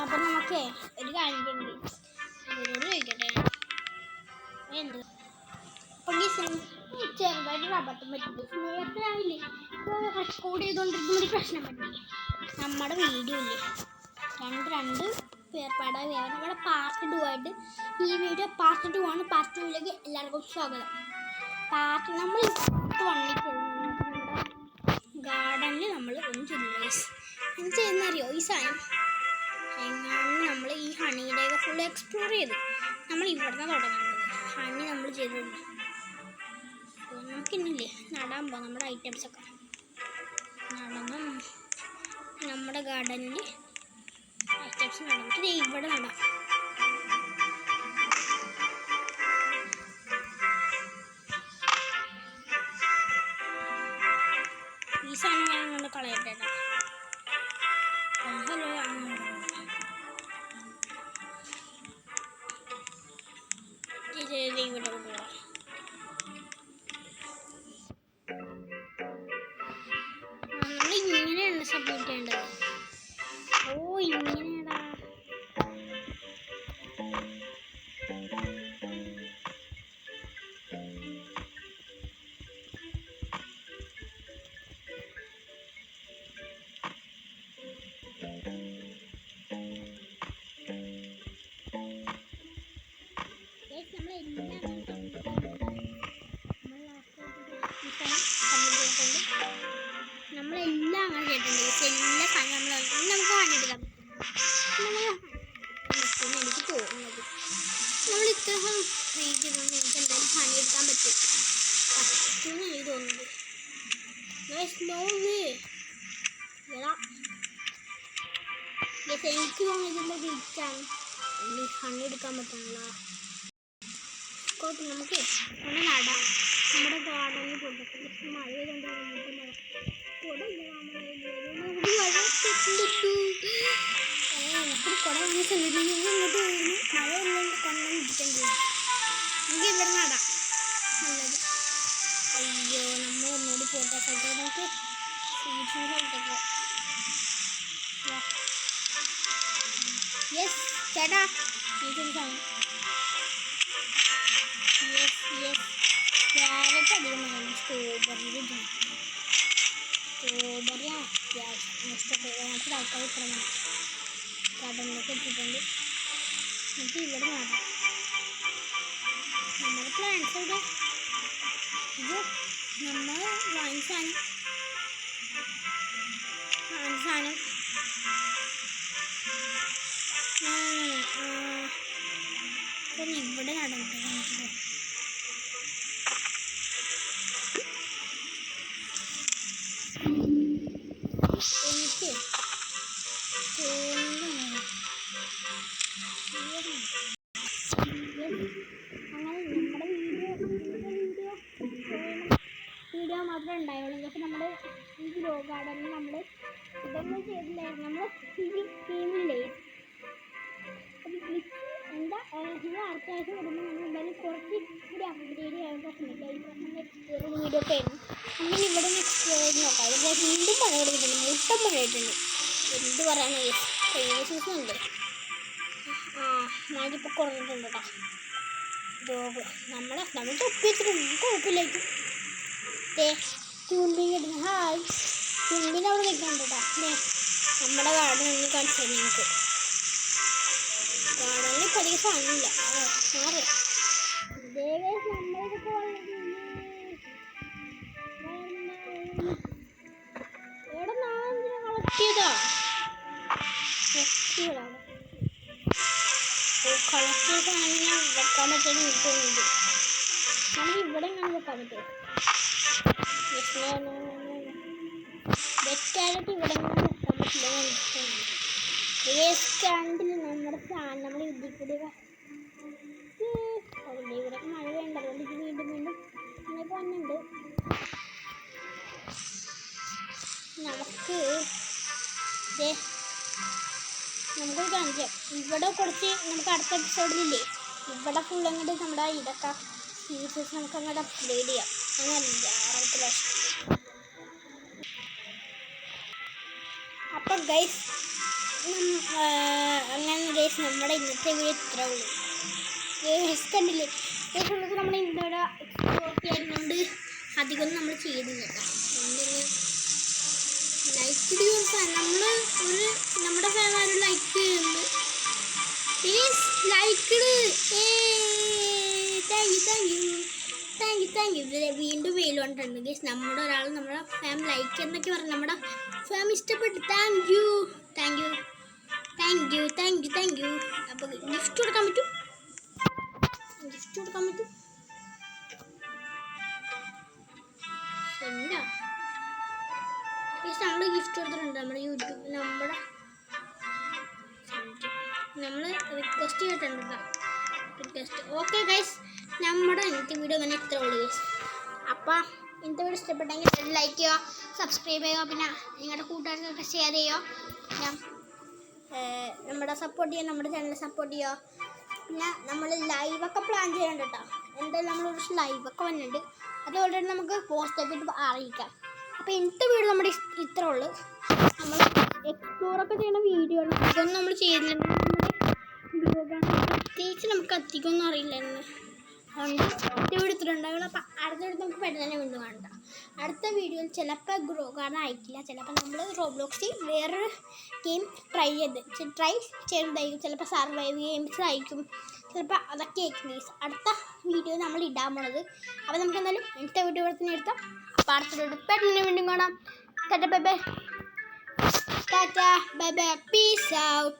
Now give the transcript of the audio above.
അപ്പം നമുക്ക് ഒരു കാര്യം ഇവരോട് ചോദിക്കട്ടെ എന്ത്. അപ്പം ചെറുതായിട്ട് അബദ്ധം പറ്റി. നേരത്തെ ആവില്ലേ റെക്കോർഡ് ചെയ്തുകൊണ്ടിരിക്കുന്ന ഒരു പ്രശ്നം പറ്റി. നമ്മുടെ വീഡിയോ ഇല്ലേ രണ്ട് പേർപ്പാടായി നമ്മുടെ പാർട്ട് 2 ആയിട്ട് ഈ വീഡിയോ പാർട്ട് 2 ആണ്. പാർട്ട് 2ലേക്ക് എല്ലാവർക്കും സ്വാഗതം. നമ്മൾ ഗാർഡനിൽ നമ്മൾ ഒന്നും ചെയ്തില്ല. എന്ത് ചെയ്യുന്നറിയോ, ഈ സാധനം എങ്ങാനും നമ്മൾ ഈ ഹണിയുടെയൊക്കെ ഫുൾ എക്സ്പ്ലോർ ചെയ്തു. നമ്മൾ ഇവിടുന്ന് തുടങ്ങുന്നത് ഹണി നമ്മൾ ചെയ്തിട്ടുണ്ട്. നമുക്കിന്നില്ലേ നടാൻ പോകാം. നമ്മുടെ ഐറ്റംസൊക്കെ നടണം. നമ്മുടെ ഗാർഡനിൽ ഐറ്റംസ് നടാം. ഇവിടെ നടാം. ഈ സാധനം ഞാൻ കൊണ്ട് കളയട്ടെ. ഹലോ ഇവിടെ കൊണ്ടുപോകാം. നമ്മൾ ഇങ്ങനെയാണ് സബ്മിറ്റ് ചെയ്യേണ്ടത്. ഓ ഇങ്ങനെയാടാ. നമ്മളെല്ലാം അങ്ങനെ കേട്ടിട്ടുണ്ട്. എല്ലാ സാധനം നമുക്ക് പണിയെടുക്കാൻ പറ്റും. എനിക്ക് തോന്നുന്നത് നമ്മൾ ഇത്ര ട്രൈ ചെയ്തുകൊണ്ട് എനിക്ക് എന്തായാലും പണിയെടുക്കാൻ പറ്റും എനിക്ക് തോന്നുന്നത്. എനിക്ക് തോന്നിയതിൻ്റെ വീട്ടാണ് പണിയെടുക്കാൻ പറ്റുന്നില്ല. നമുക്ക് ഒന്ന് നടാം. നമ്മുടെ ഗാർഡനിൽ പോയിട്ട് മഴ കൊണ്ട് എനിക്കൊരു കുട വാങ്ങിച്ചിട്ടുണ്ട്. ഇങ്ങോട്ട് മഴ ഒന്നും കൊണ്ടിരിക്കേണ്ടി വരും. നമുക്ക് ഇവിടെ നടാം നല്ലത്. അയ്യോ നമ്മൾ ഒന്നുകൂടി പോട്ടെ സ്ഥലത്ത്. നമുക്ക് സ്ഥലത്തേക്ക് യെസ് ചേട്ടാ എനിക്കൊരു സാധനം. യെസ് ക്യാരറ്റ് അധികം വേണം. സ്ട്രോബെറി അത്യാവശ്യം ഇഷ്ടപ്പെട്ട ആൾക്കാർ ഇത്രയാണ് കടലിലേക്ക് എത്തിയിട്ടുണ്ട്. നമുക്ക് ഇവിടെ നടാം. നമ്മുടെ പ്ലാന്റ്സ് ഇവിടെ ഇത് നമ്മൾ വാങ്ങിയ സാധനം അപ്പം ഇവിടെ നടന്നിട്ട് കാണിച്ചില്ല. എനിക്ക് അങ്ങനെ നമ്മുടെ വീഡിയോ മാത്രമേ ഉണ്ടായുള്ളൂ. പക്ഷെ നമ്മൾ ഈ ഗ്രോ ഗാർഡനിൽ നമ്മൾ ഇതൊന്നും ചെയ്തില്ലായിരുന്നു. നമ്മൾ ടീമില്ലേ എന്താ നിങ്ങൾ അടുത്ത ആഴ്ച വരുമ്പോൾ നമ്മൾ എന്തായാലും കുറച്ച് കൂടി അപ്ഗ്രേഡ് ചെയ്യാൻ എക്സ്പ്ലോർ വീഡിയോ ഒക്കെ ആയിരുന്നു. അങ്ങനെ ഇവിടെ നിന്ന് എക്സ്പ്ലോർ ചെയ്ത് നോക്കാം. ഇവിടെ വീണ്ടും മഴ കൊടുക്കുന്നുണ്ട്. മുട്ടം മഴയായിട്ടുണ്ട്. എന്ത് പറയാനോ കഴിഞ്ഞ സീസൺ ഉണ്ട്. മഴ ഇപ്പോൾ കുറഞ്ഞിട്ടുണ്ട് കേട്ടോ. നമ്മൾ തൊപ്പി വെച്ചിട്ടുണ്ട്. കുഴപ്പമില്ലായിരിക്കും. ട്യൂൺബീൻ കിട്ടുന്നു. ഹായ് ട്യൂൺബീൻ അവിടെ നിൽക്കുന്നുണ്ട് കേട്ടോ. നമ്മുടെ ഗാർഡൻ ഒന്ന് കാണിച്ചു തരും. നിങ്ങൾക്ക് ഗാർഡനിൽ ഇപ്പോൾ അധികം സാധനമില്ല. മാറി നമ്മളിതൊക്കെ എവിടെ നാളെ കളക്ട് ചെയ്താ കളക്ട് ചെയ്ത സാധനം വെക്കാൻ പറ്റുന്ന എനിക്ക് തോന്നുന്നുണ്ട്. നമുക്ക് ഇവിടെ ഞാൻ വെക്കാൻ പറ്റുമോ? വെക്കാനായിട്ട് ഇവിടെ വെക്കാൻ പറ്റില്ല. സ്റ്റാൻഡിൽ നമ്മുടെ നമ്മൾ ഇതിൽ കൂടി ഇവിടെ മഴ വേണ്ട. അതുകൊണ്ട് ഇത് വീണ്ടും അങ്ങനെ വന്നിട്ടുണ്ട്. നമുക്കൊരു കാണിക്കാം. ഇവിടെ കുറച്ച് നമുക്ക് അടുത്ത എപ്പിസോഡിലില്ലേ ഇവിടെ ഫുൾ അങ്ങോട്ട് നമ്മുടെ ഇതൊക്കെ ഫീച്ചേഴ്സ് നമുക്ക് അങ്ങോട്ട് അപ്ഗ്രേഡ് ചെയ്യാം. അങ്ങനല്ല 6 ലക്ഷം. അപ്പം ഗൈസ് അങ്ങനെ ഗൈസ് നമ്മുടെ ഇന്നത്തെ വീഡിയോ ഇത്രേ ഉള്ളൂ. ഗൈസ് കണ്ടില്ലേ ഗൈസ് നമുക്ക് നമ്മൾ ഇന്നോടെ എക്സ്പ്ലോർ ചെയ്യുന്നതുകൊണ്ട് അധികം നമ്മൾ ചെയ്യുന്നില്ല കേട്ടോ. ലൈക്ക് നമ്മൾ നമ്മുടെ ഫാൻ ലൈക്ക് ചെയ്യുന്നുണ്ട്. Please like thank you. വീണ്ടും വെയിൽ കൊണ്ടിട്ടുണ്ട് ഗൈസ്. നമ്മുടെ ഒരാൾ നമ്മുടെ ഫാം ലൈക്ക് എന്നൊക്കെ പറഞ്ഞു നമ്മുടെ ഫാം ഇഷ്ടപ്പെട്ടു. Thank you. അപ്പോൾ ഗിഫ്റ്റ് കൊടുക്കാൻ പറ്റും. എന്താ ഗൈസ് നമ്മൾ ഗിഫ്റ്റ് കൊടുത്തിട്ടുണ്ട് നമ്മുടെ യൂട്യൂബ് നമ്മൾ റിക്വസ്റ്റ് ചെയ്തിട്ടുണ്ട്. ഓക്കെ ഗൈസ് നമ്മുടെ ഇന്നത്തെ വീഡിയോ തന്നെ ഇത്ര ഉള്ളൂ ഗൈസ്. അപ്പം ഇന്നത്തെ വീഡിയോ ഇഷ്ടപ്പെട്ടെങ്കിൽ ലൈക്ക് ചെയ്യുക, സബ്സ്ക്രൈബ് ചെയ്യുക, പിന്നെ നിങ്ങളുടെ കൂട്ടുകാർക്കൊക്കെ ഷെയർ ചെയ്യുക. പിന്നെ നമ്മുടെ ചാനൽ സപ്പോർട്ട് ചെയ്യുക. പിന്നെ നമ്മൾ ലൈവൊക്കെ പ്ലാൻ ചെയ്യുന്നുണ്ട് കേട്ടോ. എന്തായാലും നമ്മളൊരു ലൈവൊക്കെ വന്നിട്ടുണ്ട്. അത് ഓൾറെഡി നമുക്ക് പോസ്റ്റൊക്കെ ഇട്ട് അറിയിക്കാം. അപ്പോൾ ഇന്നത്തെ വീഡിയോ നമ്മുടെ ഇത്ര ഉള്ളൂ. നമ്മൾ എക്സ്പ്ലോറൊക്കെ ചെയ്യുന്ന വീഡിയോ ആണ്. ഇതൊന്നും നമ്മൾ ചെയ്തില്ല. പ്രത്യേകിച്ച് നമുക്ക് അധികമൊന്നും അറിയില്ലായിരുന്നു. അതുകൊണ്ട് ഒറ്റ വീഡിയോ ഇത്ര ഉണ്ടാവുള്ളൂ. അപ്പം അടുത്ത വീഡിയോ നമുക്ക് പെട്ടെന്ന് തന്നെ വീണ്ടും കാണാം. അടുത്ത വീഡിയോയിൽ ചിലപ്പോൾ ഗ്രോ കാരണം അയക്കില്ല. ചിലപ്പോൾ നമ്മൾ റോബ്ലോക്സിൽ വേറൊരു ഗെയിം ട്രൈ ചെയ്തായിരിക്കും. ചിലപ്പോൾ സർവൈവ് ഗെയിംസ് ആയിരിക്കും. ചിലപ്പോൾ അതൊക്കെ ആയിരിക്കും ഗൈസ് അടുത്ത വീഡിയോ നമ്മൾ ഇടാൻ പോണത്. അപ്പോൾ നമുക്ക് എന്തായാലും ഇന്നത്തെ വീഡിയോ ഇവിടെ തന്നെ എടുത്താം. അപ്പോൾ അടുത്ത വീഡിയോ പെട്ടെന്ന് വീണ്ടും കാണാം. Tata bye bye. Peace out.